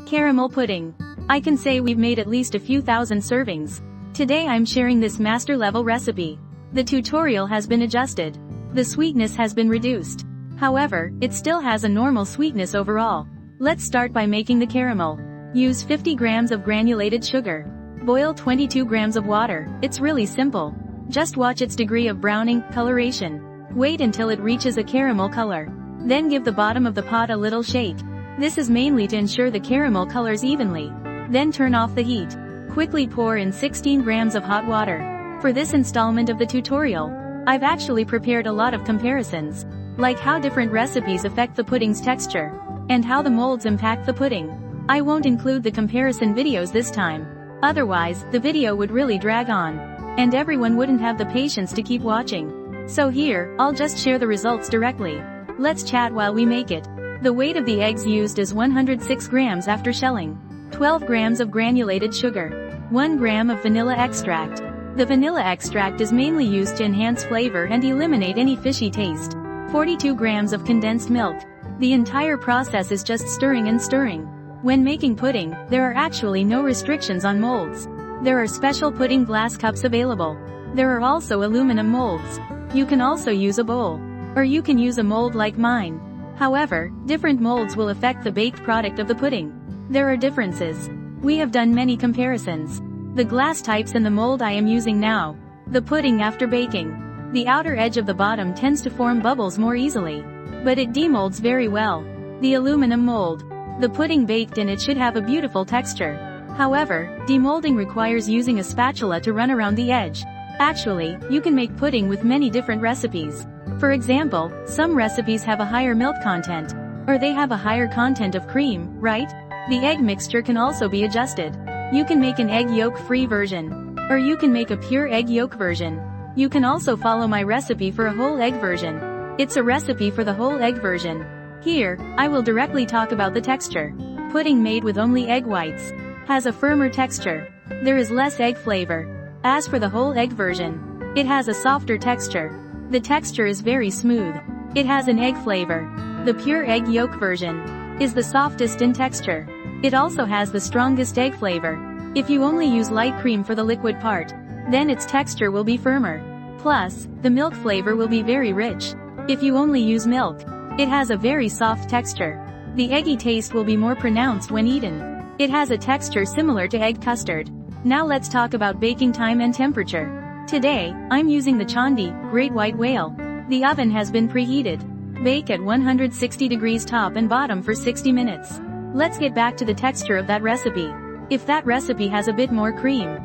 Caramel pudding. I can say we've made at least a few thousand servings. Today I'm sharing this master-level recipe. The tutorial has been adjusted. The sweetness has been reduced. However, it still has a normal sweetness overall. Let's start by making the caramel. Use 50 grams of granulated sugar. Boil 22 grams of water. It's really simple. Just watch its degree of browning, coloration. Wait until it reaches a caramel color. Then give the bottom of the pot a little shake. This is mainly to ensure the caramel colors evenly. Then turn off the heat. Quickly pour in 16 grams of hot water. For this installment of the tutorial, I've actually prepared a lot of comparisons, like how different recipes affect the pudding's texture, and how the molds impact the pudding. I won't include the comparison videos this time. Otherwise, the video would really drag on, and everyone wouldn't have the patience to keep watching. So here, I'll just share the results directly. Let's chat while we make it. The weight of the eggs used is 106 grams after shelling. 12 grams of granulated sugar. 1 gram of vanilla extract. The vanilla extract is mainly used to enhance flavor and eliminate any fishy taste. 42 grams of condensed milk. The entire process is just stirring and stirring. When making pudding, there are actually no restrictions on molds. There are special pudding glass cups available. There are also aluminum molds. You can also use a bowl. Or you can use a mold like mine. However, different molds will affect the baked product of the pudding. There are differences. We have done many comparisons. The glass types and the mold I am using now. The pudding after baking. The outer edge of the bottom tends to form bubbles more easily, but it demolds very well. The aluminum mold. The pudding baked in it should have a beautiful texture. However, demolding requires using a spatula to run around the edge. Actually, you can make pudding with many different recipes. For example, some recipes have a higher milk content, or they have a higher content of cream, right? The egg mixture can also be adjusted. You can make an egg yolk-free version, or you can make a pure egg yolk version. You can also follow my recipe for a whole egg version. It's a recipe for the whole egg version. Here, I will directly talk about the texture. Pudding made with only egg whites has a firmer texture. There is less egg flavor. As for the whole egg version, it has a softer texture. The texture is very smooth. It has an egg flavor. The pure egg yolk version is the softest in texture. It also has the strongest egg flavor. If you only use light cream for the liquid part, then its texture will be firmer. Plus, the milk flavor will be very rich. If you only use milk, it has a very soft texture. The eggy taste will be more pronounced when eaten. It has a texture similar to egg custard. Now let's talk about baking time and temperature. Today, I'm using the Chandi, Great White Whale. The oven has been preheated. Bake at 160 degrees top and bottom for 60 minutes. Let's get back to the texture of that recipe. If that recipe has a bit more cream,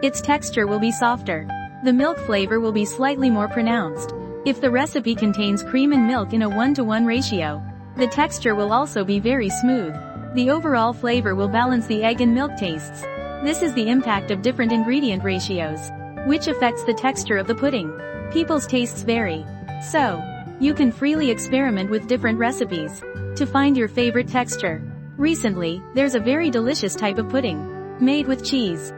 its texture will be softer. The milk flavor will be slightly more pronounced. If the recipe contains cream and milk in a 1-to-1 ratio, the texture will also be very smooth. The overall flavor will balance the egg and milk tastes. This is the impact of different ingredient ratios, which affects the texture of the pudding. People's tastes vary, so you can freely experiment with different recipes to find your favorite texture. Recently, there's a very delicious type of pudding made with cheese.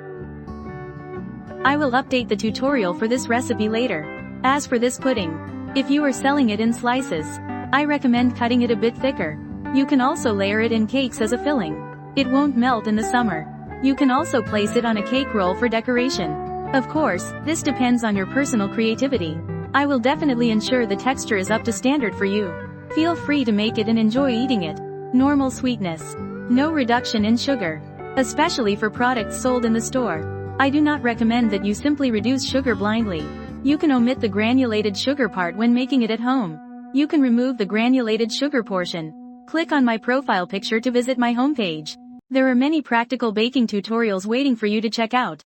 I will update the tutorial for this recipe later. As for this pudding, if you are selling it in slices, I recommend cutting it a bit thicker. You can also layer it in cakes as a filling. It won't melt in the summer. You can also place it on a cake roll for decoration. Of course, this depends on your personal creativity. I will definitely ensure the texture is up to standard for you. Feel free to make it and enjoy eating it. Normal sweetness. No reduction in sugar. Especially for products sold in the store. I do not recommend that you simply reduce sugar blindly. You can omit the granulated sugar part when making it at home. You can remove the granulated sugar portion. Click on my profile picture to visit my homepage. There are many practical baking tutorials waiting for you to check out.